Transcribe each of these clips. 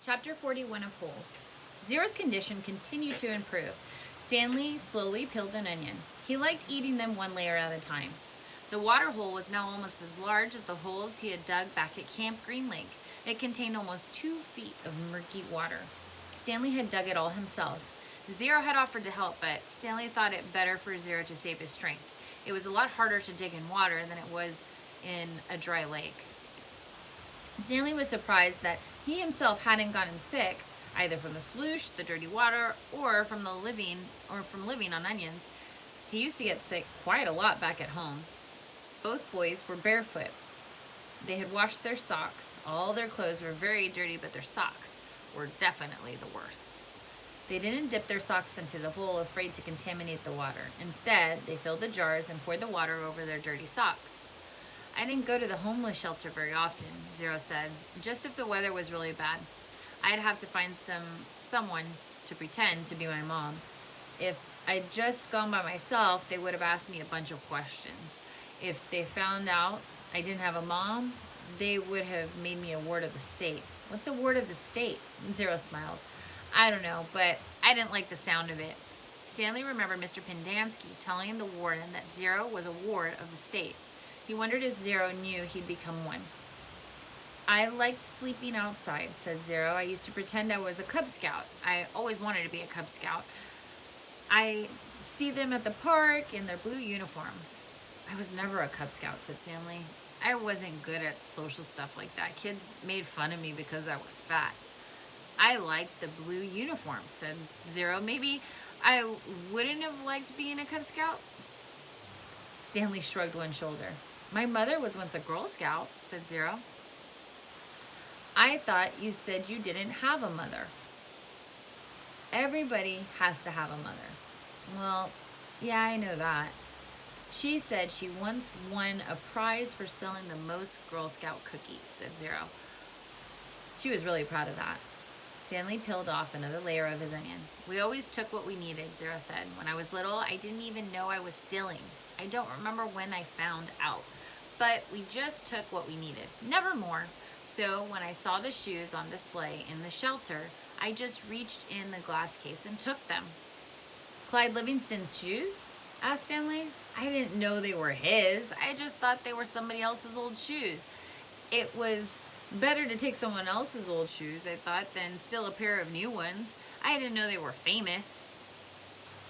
Chapter 41 of Holes. Zero's condition continued to improve. Stanley slowly peeled an onion. He liked eating them one layer at a time. The water hole was now almost as large as the holes he had dug back at Camp Green Lake. It contained almost 2 feet of murky water. Stanley had dug it all himself. Zero had offered to help, but Stanley thought it better for Zero to save his strength. It was a lot harder to dig in water than it was in a dry lake. Stanley was surprised that he himself hadn't gotten sick, either from the sploosh, the dirty water, or from living on onions. He used to get sick quite a lot back at home. Both boys were barefoot. They had washed their socks. All their clothes were very dirty, but their socks were definitely the worst. They didn't dip their socks into the hole, afraid to contaminate the water. Instead, they filled the jars and poured the water over their dirty socks. "I didn't go to the homeless shelter very often," Zero said. "Just if the weather was really bad. I'd have to find someone to pretend to be my mom. If I'd just gone by myself, they would have asked me a bunch of questions. If they found out I didn't have a mom, they would have made me a ward of the state." "What's a ward of the state?" Zero smiled. "I don't know, but I didn't like the sound of it." Stanley remembered Mr. Pendanski telling the warden that Zero was a ward of the state. He wondered if Zero knew he'd become one. "I liked sleeping outside," said Zero. "I used to pretend I was a Cub Scout. I always wanted to be a Cub Scout. I see them at the park in their blue uniforms." "I was never a Cub Scout," said Stanley. "I wasn't good at social stuff like that. Kids made fun of me because I was fat." "I liked the blue uniforms," said Zero. "Maybe I wouldn't have liked being a Cub Scout?" Stanley shrugged one shoulder. "My mother was once a Girl Scout," said Zero. "I thought you said you didn't have a mother." "Everybody has to have a mother." "Well, yeah, I know that. She said she once won a prize for selling the most Girl Scout cookies," said Zero. She was really proud of that. Stanley peeled off another layer of his onion. "We always took what we needed," Zero said. "When I was little, I didn't even know I was stealing. I don't remember when I found out. But we just took what we needed, never more. So when I saw the shoes on display in the shelter, I just reached in the glass case and took them." "Clyde Livingston's shoes?" asked Stanley. "I didn't know they were his. I just thought they were somebody else's old shoes. It was better to take someone else's old shoes, I thought, than steal a pair of new ones. I didn't know they were famous."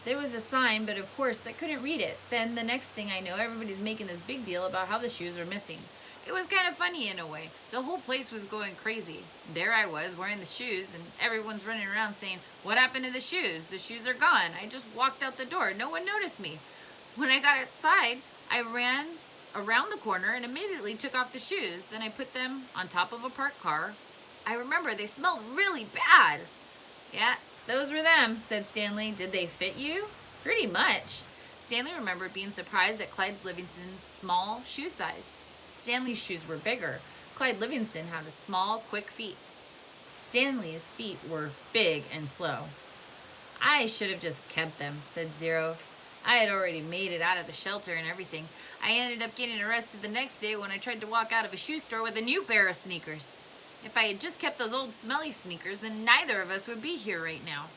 "There was a sign, but of course I couldn't read it. Then the next thing I know, everybody's making this big deal about how the shoes are missing. It was kind of funny in a way. The whole place was going crazy. There I was wearing the shoes, and everyone's running around saying, 'What happened to the shoes? The shoes are gone.' I just walked out the door. No one noticed me. When I got outside, I ran around the corner and immediately took off the shoes. Then I put them on top of a parked car. I remember they smelled really bad." "Yeah, those were them," said Stanley. "Did they fit you?" "Pretty much." Stanley remembered being surprised at Clyde Livingston's small shoe size. Stanley's shoes were bigger. Clyde Livingston had a small, quick feet. Stanley's feet were big and slow. "I should have just kept them," said Zero. "I had already made it out of the shelter and everything. I ended up getting arrested the next day when I tried to walk out of a shoe store with a new pair of sneakers. If I had just kept those old smelly sneakers, then neither of us would be here right now."